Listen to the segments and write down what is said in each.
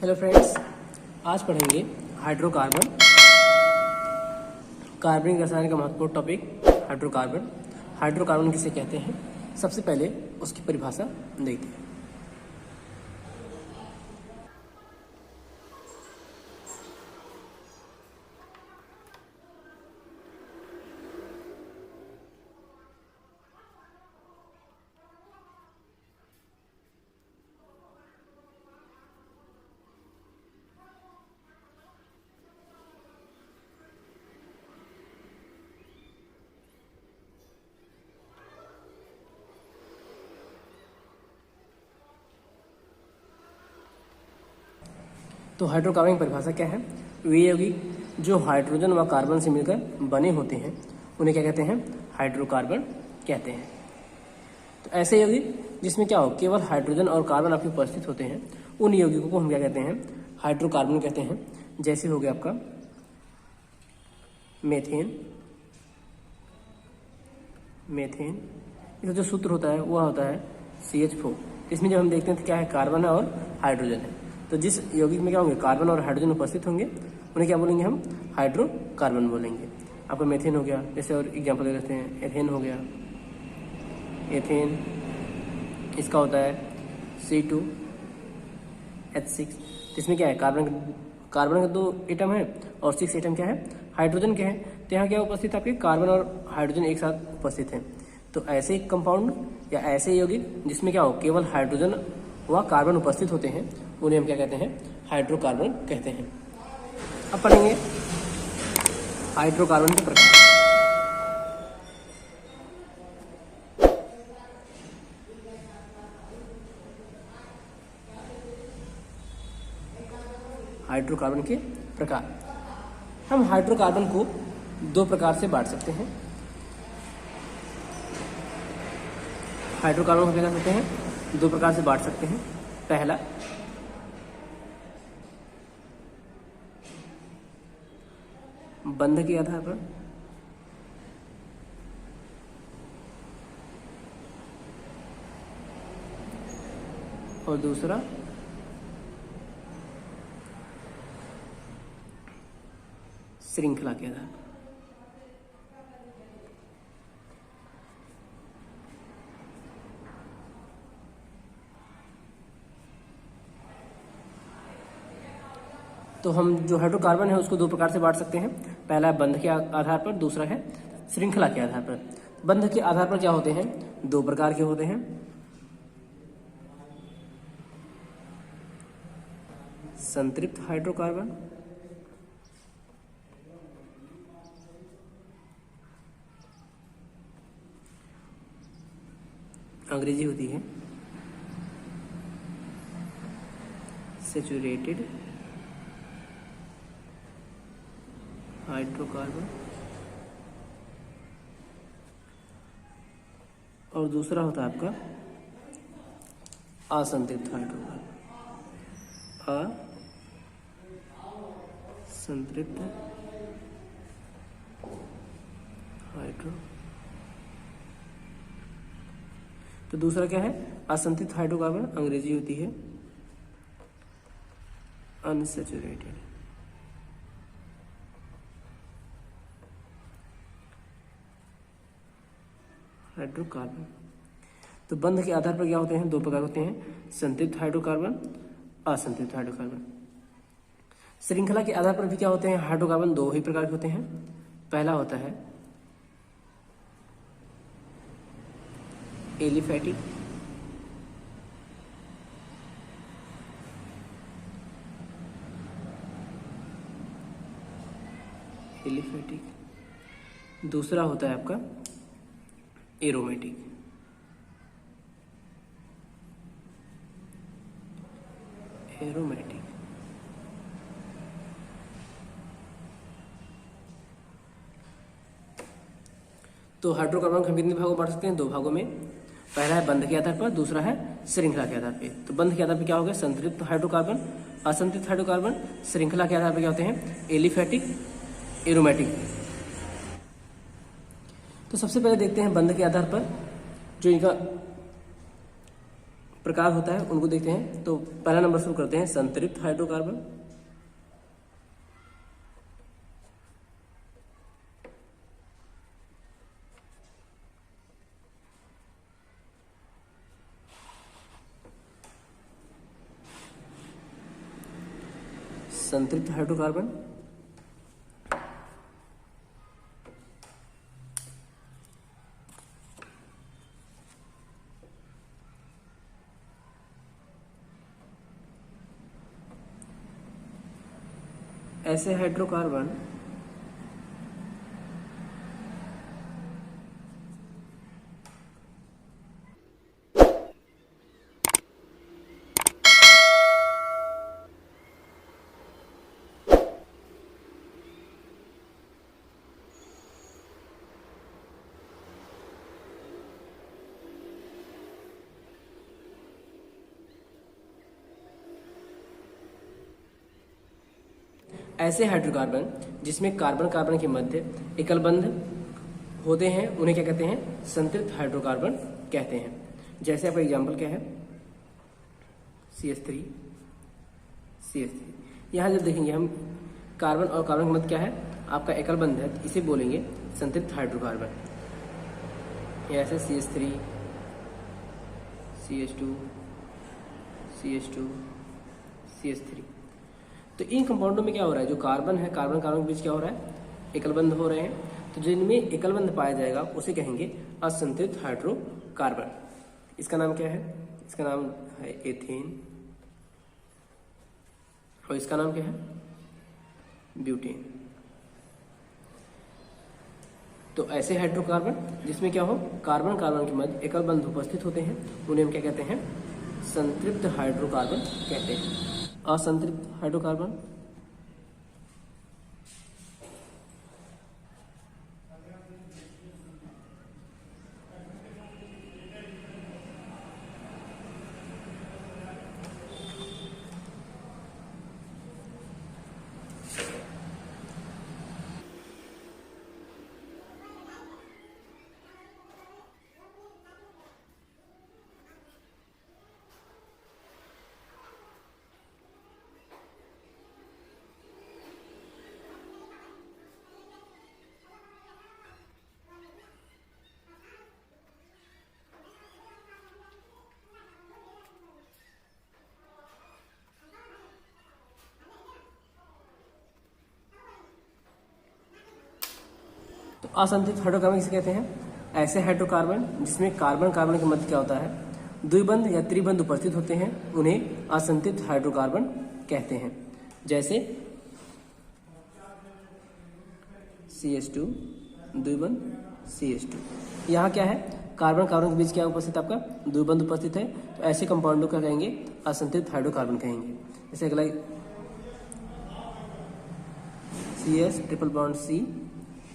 Hello friends, आज पढ़ेंगे hydrocarbon. कार्बनिक रसायन का महत्वपूर्ण टॉपिक हाइड्रोकार्बन। हाइड्रोकार्बन किसे कहते हैं, सबसे पहले उसकी परिभाषा देखते हैं। तो हाइड्रोकार्बन की परिभाषा क्या है? वे यौगिक जो हाइड्रोजन व कार्बन से मिलकर बने होते हैं उन्हें क्या कहते हैं? हाइड्रोकार्बन कहते हैं। तो ऐसे यौगिक जिसमें क्या हो, केवल हाइड्रोजन और कार्बन आपके उपस्थित होते हैं, उन यौगिकों को हम क्या कहते हैं? हाइड्रोकार्बन कहते हैं। जैसे हो गया आपका मेथेन। इसका जो सूत्र होता है वह होता है CH4। इसमें जब हम देखते हैं तो क्या है, कार्बन है और हाइड्रोजन है। तो जिस यौगिक में क्या होंगे, कार्बन और हाइड्रोजन उपस्थित होंगे, उन्हें क्या बोलेंगे हम? हाइड्रोकार्बन बोलेंगे। आपका मेथेन हो गया, जैसे और एग्जांपल दे देते हैं, एथेन हो गया। एथेन इसका होता है C2H6। इसमें क्या है, कार्बन का 2 एटम है और 6 एटम क्या है, हाइड्रोजन के हैं। तो यहाँ क्या उपस्थित आपके, कार्बन और हाइड्रोजन एक साथ उपस्थित हैं। तो ऐसे कंपाउंड या ऐसे यौगिक जिसमें क्या हो, केवल हाइड्रोजन व कार्बन उपस्थित होते हैं, उन्हें हम क्या कहते हैं? हाइड्रोकार्बन कहते हैं। अब पढ़ेंगे हाइड्रोकार्बन के प्रकार। हाइड्रोकार्बन के प्रकार, हम हाइड्रोकार्बन को 2 प्रकार से बांट सकते हैं। हाइड्रोकार्बन को क्या कर सकते हैं? 2 प्रकार से बांट सकते हैं। पहला, बंध के आधार पर, और दूसरा श्रृंखला के आधार पर। तो हम जो हाइड्रोकार्बन है उसको 2 प्रकार से बांट सकते हैं। पहला है बंध के आधार पर, दूसरा है श्रृंखला के आधार पर। बंध के आधार पर क्या होते हैं? 2 प्रकार के होते हैं। संतृप्त हाइड्रोकार्बन अंग्रेजी होती है सैचुरेटेड हाइड्रोकार्बन, और दूसरा होता है आपका असंतृप्त हाइड्रोकार्बन। असंतृप्त हाइड्रो, तो दूसरा क्या है? असंतृप्त हाइड्रोकार्बन अंग्रेजी होती है अनसैचुरेटेड हाइड्रोकार्बन। तो बंध के आधार पर क्या होते हैं? 2 प्रकार होते हैं, संतृप्त हाइड्रोकार्बन, असंतृप्त हाइड्रोकार्बन। श्रृंखला के आधार पर भी क्या होते हैं? हाइड्रोकार्बन 2 ही प्रकार के होते हैं। पहला होता है एलिफैटिक, दूसरा होता है आपका एरोमेटिक। तो हाइड्रोकार्बन हम कितने भागों में बांट सकते हैं? 2 भागों में। पहला है बंध के आधार पर, दूसरा है श्रृंखला के आधार पर। तो बंध के आधार पर क्या होगा? संतृप्त हाइड्रोकार्बन, असंतृप्त हाइड्रोकार्बन। श्रृंखला के आधार पर क्या होते हैं? Aliphatic, aromatic. तो सबसे पहले देखते हैं बंध के आधार पर जो इनका प्रकार होता है उनको देखते हैं। तो पहला नंबर शुरू करते हैं संतृप्त हाइड्रोकार्बन। संतृप्त हाइड्रोकार्बन, ऐसे हाइड्रोकार्बन ऐसे हाइड्रोकार्बन जिसमें कार्बन कार्बन के मध्य एकल बंध होते हैं उन्हें क्या कहते हैं? संतृप्त हाइड्रोकार्बन कहते हैं। जैसे आपका एग्जाम्पल क्या है? CH3 CH3। यहाँ जब देखेंगे हम कार्बन और कार्बन के मध्य क्या है? आपका एकल बंध है, इसे बोलेंगे संतृप्त हाइड्रोकार्बन। ऐसे CH3 CH2 CH2 CH3। तो इन कंपाउंडों में क्या हो रहा है? जो कार्बन है, कार्बन कार्बन के बीच क्या हो रहा है? एकलबंध हो रहे हैं। तो जिनमें एकलबंध पाया जाएगा उसे कहेंगे असंतृप्त हाइड्रोकार्बन। इसका नाम क्या है? इसका नाम है एथेन, और इसका नाम क्या है? ब्यूटेन। तो ऐसे हाइड्रोकार्बन जिसमें क्या हो? कार्बन कार्बन के मध्य एकल बंध उपस्थित होते हैं उन्हें हम क्या कहते हैं? संतृप्त हाइड्रोकार्बन कहते हैं। असंतृप्त हाइड्रोकार्बन, तो असंतृप्त हाइड्रोकार्बन किसे कहते हैं? ऐसे हाइड्रोकार्बन जिसमें कार्बन कार्बन के मध्य क्या होता है? द्विबंध या त्रिबंध उपस्थित होते हैं उन्हें असंतृप्त हाइड्रोकार्बन कहते हैं। जैसे CH2 द्विबंध CH2। यहाँ क्या है? कार्बन कार्बन के बीच क्या उपस्थित? आपका द्विबंध उपस्थित है। तो ऐसे कंपाउंडों का कहेंगे असंतृप्त हाइड्रोकार्बन कहेंगे। जैसे अगला CS triple bond C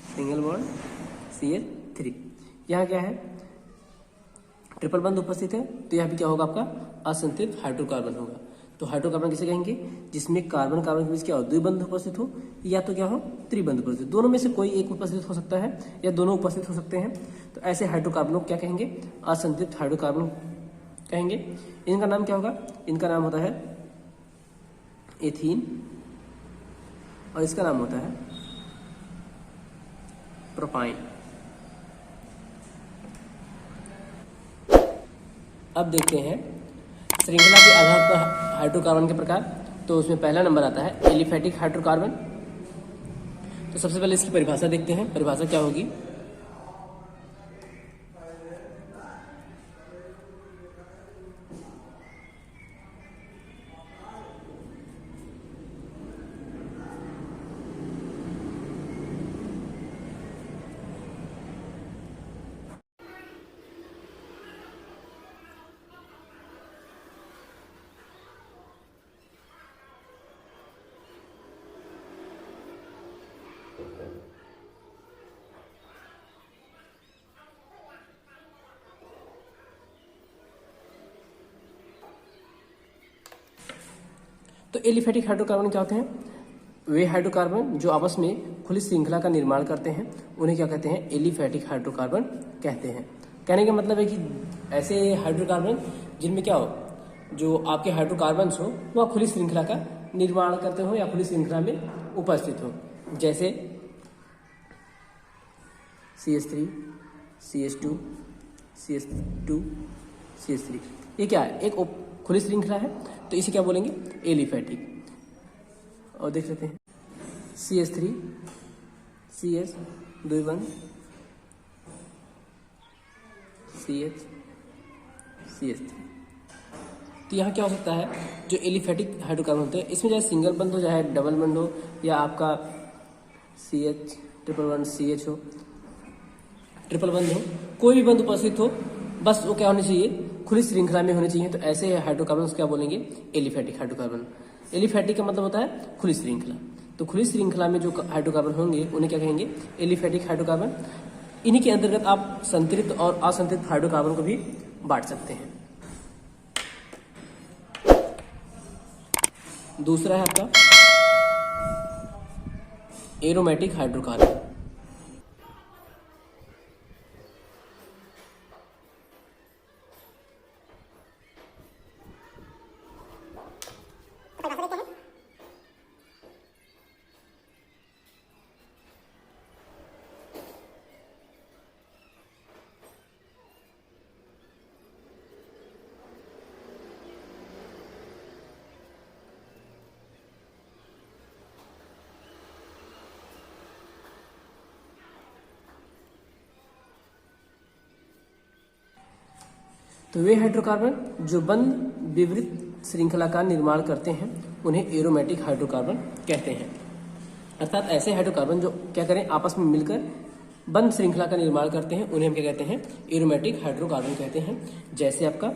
single bond CH3। यहाँ क्या है? ट्रिपल बंध उपस्थित है, तो यहाँ भी क्या होगा? आपका असंतृप्त हाइड्रोकार्बन होगा। तो हाइड्रोकार्बन किसे कहेंगे? जिसमें कार्बन कार्बन के बीच क्या हो? द्विबंध उपस्थित हो या तो क्या हो? त्रिबंध उपस्थित। दोनों में से कोई एक उपस्थित हो सकता है या दोनों उपस्थित हो सकते हैं। तो ऐसे हाइड्रोकार्बनों को क्या कहेंगे? असंतृप्त हाइड्रोकार्बन कहेंगे। इनका नाम क्या होगा? इनका नाम होता है एथीन, और इसका नाम होता है प्रोपाइन। अब देखते हैं श्रृंखला के आधार पर हाइड्रोकार्बन के प्रकार। तो उसमें पहला नंबर आता है एलिफैटिक हाइड्रोकार्बन। तो सबसे पहले इसकी परिभाषा देखते हैं। परिभाषा क्या होगी? तो एलिफैटिक हाइड्रोकार्बन क्या होते हैं? वे हाइड्रोकार्बन जो आपस में खुली श्रृंखला का निर्माण करते हैं उन्हें क्या कहते हैं? एलिफैटिक हाइड्रोकार्बन कहते हैं। कहने का मतलब है कि ऐसे हाइड्रोकार्बन जिनमें क्या हो, जो आपके हाइड्रोकार्बन्स हो वह खुली श्रृंखला का निर्माण करते हो या खुली श्रृंखला में उपस्थित हो, जैसे CH3, CH2, CH2, CH3। ये क्या है, एक खुली श्रृंखला है, तो इसे क्या बोलेंगे, एलिफैटिक। और देख लेते हैं CH3, CH, द्विबंध, CH, CH3। तो यहाँ क्या हो सकता है, जो एलिफैटिक हाइड्रोकार्बन होते हैं इसमें चाहे सिंगल बंद हो चाहे डबल बंद हो या आपका CH ट्रिपल बंद CH हो, ट्रिपल बंद हो, कोई भी बंद उपस्थित हो, बस वो क्या होनी चाहिए, खुली श्रृंखला में होनी चाहिए। तो ऐसे हाइड्रोकार्बन क्या बोलेंगे, एलिफैटिक हाइड्रोकार्बन। एलिफैटिक का मतलब होता है खुली श्रृंखला। तो खुली श्रृंखला में जो हाइड्रोकार्बन होंगे उन्हें क्या कहेंगे, एलिफैटिक हाइड्रोकार्बन। इन्हीं के अंतर्गत आप संतृप्त और असंतृप्त हाइड्रोकार्बन को भी बांट सकते हैं। दूसरा है आपका एरोमेटिक हाइड्रोकार्बन। तो वे हाइड्रोकार्बन जो बंद विवृत श्रृंखला का निर्माण करते हैं उन्हें एरोमेटिक हाइड्रोकार्बन कहते हैं। अर्थात ऐसे हाइड्रोकार्बन जो क्या करें, आपस में मिलकर बंद श्रृंखला का निर्माण करते हैं उन्हें हम क्या कहते हैं, एरोमेटिक हाइड्रोकार्बन कहते हैं। जैसे आपका,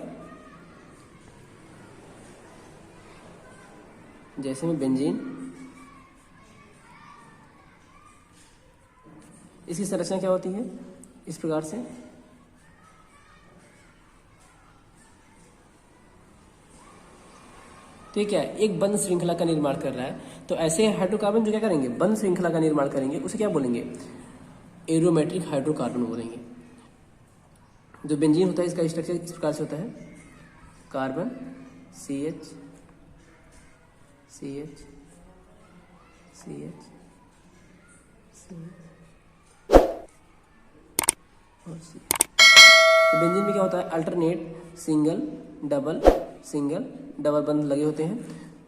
जैसे में बेंजीन, इसकी संरचना क्या होती है, इस प्रकार से। तो ये क्या है, एक बंद श्रृंखला का निर्माण कर रहा है। तो ऐसे हाइड्रोकार्बन जो क्या करेंगे, बंद श्रृंखला का निर्माण करेंगे, उसे क्या बोलेंगे, एरोमेटिक हाइड्रोकार्बन बोलेंगे। जो बेंजीन होता है इसका स्ट्रक्चर इस प्रकार से होता है, carbon CH, CH, CH, CH और CH। तो बेंजीन में क्या होता है, alternate single double single double बंद लगे होते हैं।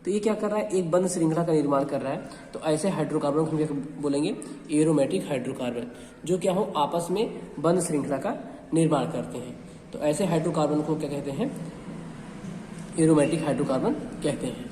तो ये क्या कर रहा है, एक बंद श्रृंखला का निर्माण कर रहा है। तो ऐसे हाइड्रोकार्बन को हम क्या बोलेंगे, एरोमेटिक हाइड्रोकार्बन, जो क्या हो, आपस में बंद श्रृंखला का निर्माण करते हैं। तो ऐसे हाइड्रोकार्बन को क्या कहते हैं, एरोमेटिक हाइड्रोकार्बन कहते हैं।